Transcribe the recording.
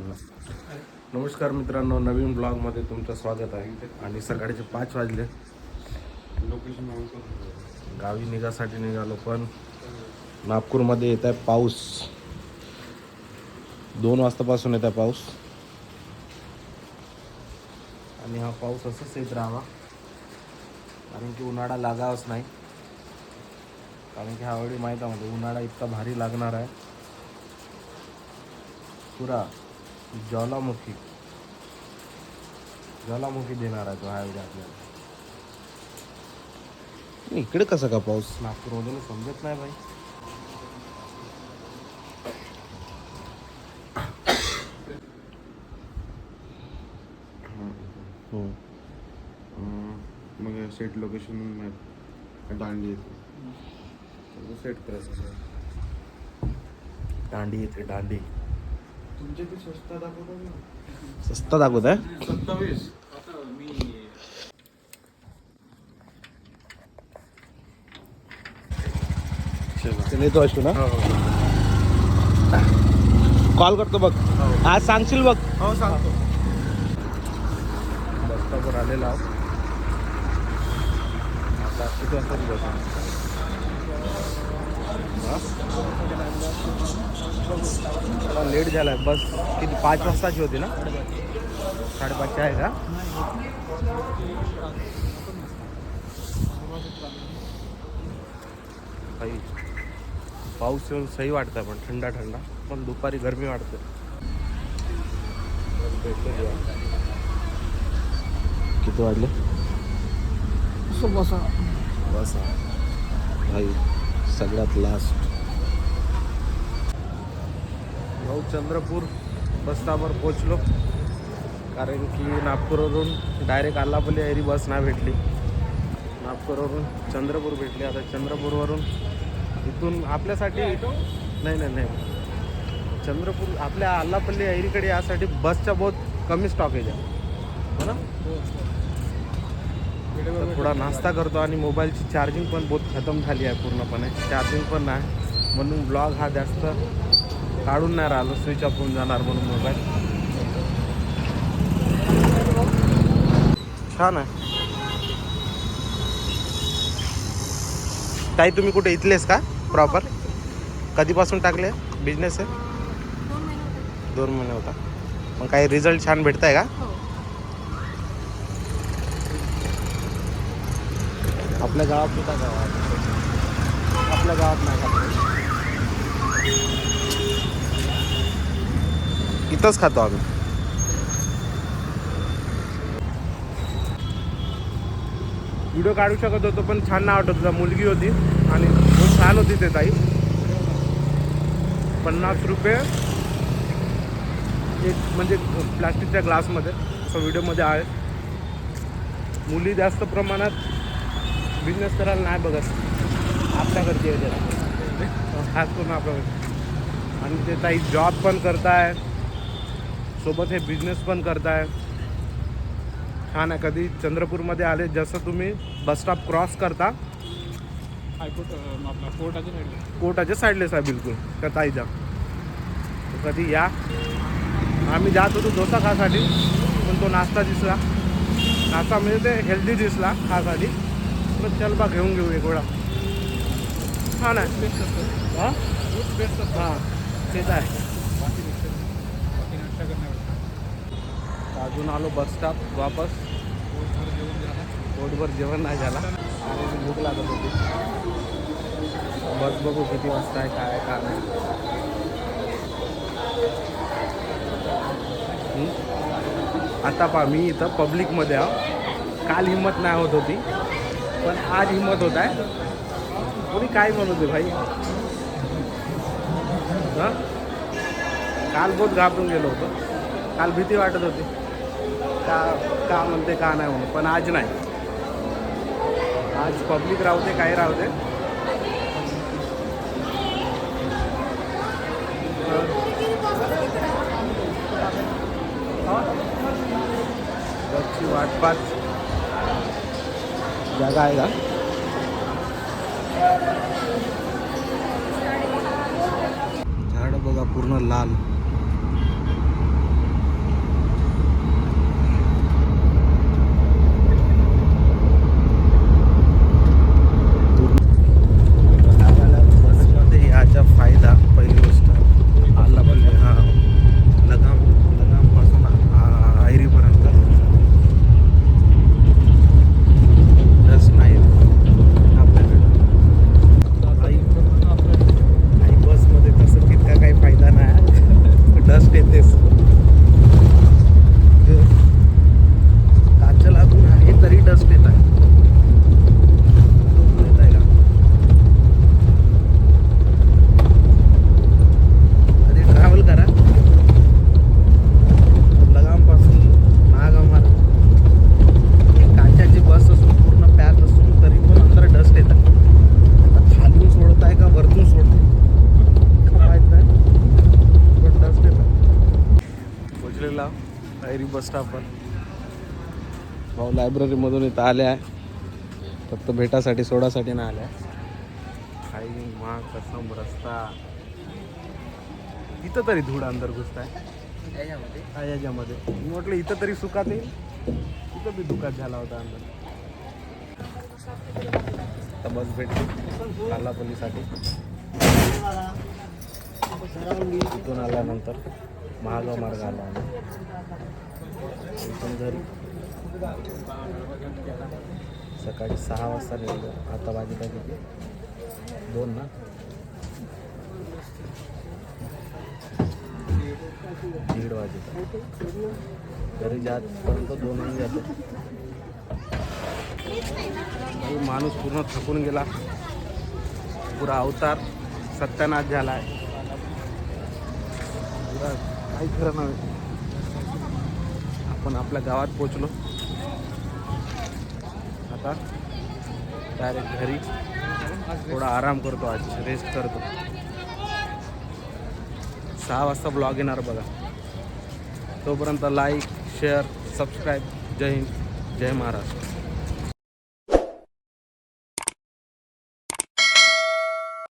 नमस्कार मित्रांनो, नवीन ब्लॉगमध्ये तुमचं स्वागत आहे. आणि सकाळचे 5 वाजले. गावी निघासाठी निघालो, पण नागपूरमध्ये येत आहे पाऊस. 2 वाजतापासून येत आहे पाऊस. आणि हा पाऊस असंच येत राहावा, कारण की उन्हाळा लागावंच नाही. कारण की ह्यावेळी माहीत आहे म्हणजे उन्हाळा इतका भारी लागणार आहे. पुरा ज्वालामुखी देणार आहे तो ह्यावेळी आपल्याला. इकडे कसा का पाऊस नागपूरमधून समजत नाही भाई. मग सेट लोकेशन दांडी येते, सेट करायचं. दांडी येते, दांडी तुमचे ते स्वस्त दाखवतात ना. स्वस्त दाखवत आहे. 27 चल येतो असतो ना. कॉल करतो बघ. आज सांगशील बघ. हो सांगतो. बस स्टॉपवर आलेला आहोत. आता किती वाजता थोडा लेट झाला आहे. बस किती 5 वाजताची होती ना? 5:30ची आहे का? काही पाऊस येऊन सही वाटतं, पण थंडा थंडा, पण दुपारी गरमी वाटते. किती वाजले? बस भाई सगळ्यात लास्ट. भाऊ चंद्रपूर बस स्टॉपवर पोचलो, कारण की नागपूरवरून डायरेक्ट आल्हापल्ली एरी बस नाही भेटली. नागपूरवरून चंद्रपूर भेटली. आता चंद्रपूरवरून इथून आपल्यासाठी नाही चंद्रपूर आपल्या आल्हापल्ली एरीकडे यासाठी बसच्या बहुत कमी स्टॉपेज आहे ना. तर थोडा नाश्ता करतो. आणि मोबाईलची चार्जिंग पण बहुत खतम झाली आहे पूर्णपणे. चार्जिंग पण नाही, म्हणून ब्लॉग हा जास्त काढून नाही राहिलो. स्विच ऑफ होऊन जाणार म्हणून मोबाईल. छान आहे. ताई तुम्ही कुठे इथलेस का प्रॉपर? कधीपासून टाकले बिझनेस आहे? 2 महिने होता. मग काही रिझल्ट छान भेटत आहे का? आपल्या गावात होता गावात, आपल्या गावात नाही का? इथंच खातो आम्ही. व्हिडिओ काढू शकत होतो, पण छान नाही वाटत होता. मुलगी होती आणि खूप छान होती ते ताई. 50 रुपये एक, म्हणजे प्लास्टिकच्या ग्लासमध्ये असं व्हिडिओमध्ये आहे. मुली जास्त प्रमाणात बिझनेस करायला नाही बघत आपल्याकडची आहे जरा, खास करून आपल्याकडे. आणि ते ताई जॉब पण करताय, सोबत हे बिझनेस पण करताय. छान आहे. कधी चंद्रपूरमध्ये आले, जसं तुम्ही बस स्टॉप क्रॉस करता कोर्टाच्या साईडलेच आहे बिलकुल त्या ताईचा. कधी या. आम्ही जात होतो डोसा खासाठी, पण तो नाश्ता दिसला. नाश्ता म्हणजे ते हेल्दी दिसला खासाठी. तर चल बा घेऊन घेऊ एक वेळा. छान आहे. हां हां तेच आहे. अजून आलो बस स्टॉप वापस. पोटभर जेवण नाही झाला आणि भूक लागत होती. बस बघू किती वाजता आहे, काय काय नाही. आता पहा, मी इथं पब्लिकमध्ये आहो. काल हिंमत नाही होत होती, पण आज हिंमत होत आहे. कोणी काय म्हणत होते भाई. हां काल बहुत घाबरून गेलो होतो. काल भीती वाटत होती का म्हणते का नाही म्हणून, पण आज नाही. आज पब्लिक राहते काही राहते. बसची वाट पाच जागा आहे का? झाड बघा पूर्ण लाल. पोचलेला ऐरी बस स्टॉपवर. भाऊ लायब्ररीमधून इथं आले आहे, फक्त भेटासाठी सोडासाठी नाही आले आहे. काही महाग कसम रस्ता इथं तरी धूळ अंदर घुसताय याच्यामध्ये. मी म्हटलं इथं तरी सुखात येईल, इथं बी दुखात झाला होता अंदर. आता बस भेटली कालापल्लीसाठी. इथून आल्यानंतर महागाव मार्ग आला इथून घरी सकाळी 6 वाजता निघलो. आता वाजता किती 2 ना. दीड वाजता घरी जातपर्यंत 2 वाजून जातो. माणूस पूर्ण थकून गेला, पुरा अवतार सत्यानाश झाला आहे. पुरा काही खरं नव्हे. आपण आपल्या गावात पोचलो. आता डायरेक्ट घरी थोडा आराम करतो, आज रेस्ट करतो. 6 वाजता ब्लॉग येणार बघा. तोपर्यंत लाईक शेअर सबस्क्राईब. जय हिंद जय महाराष्ट्र.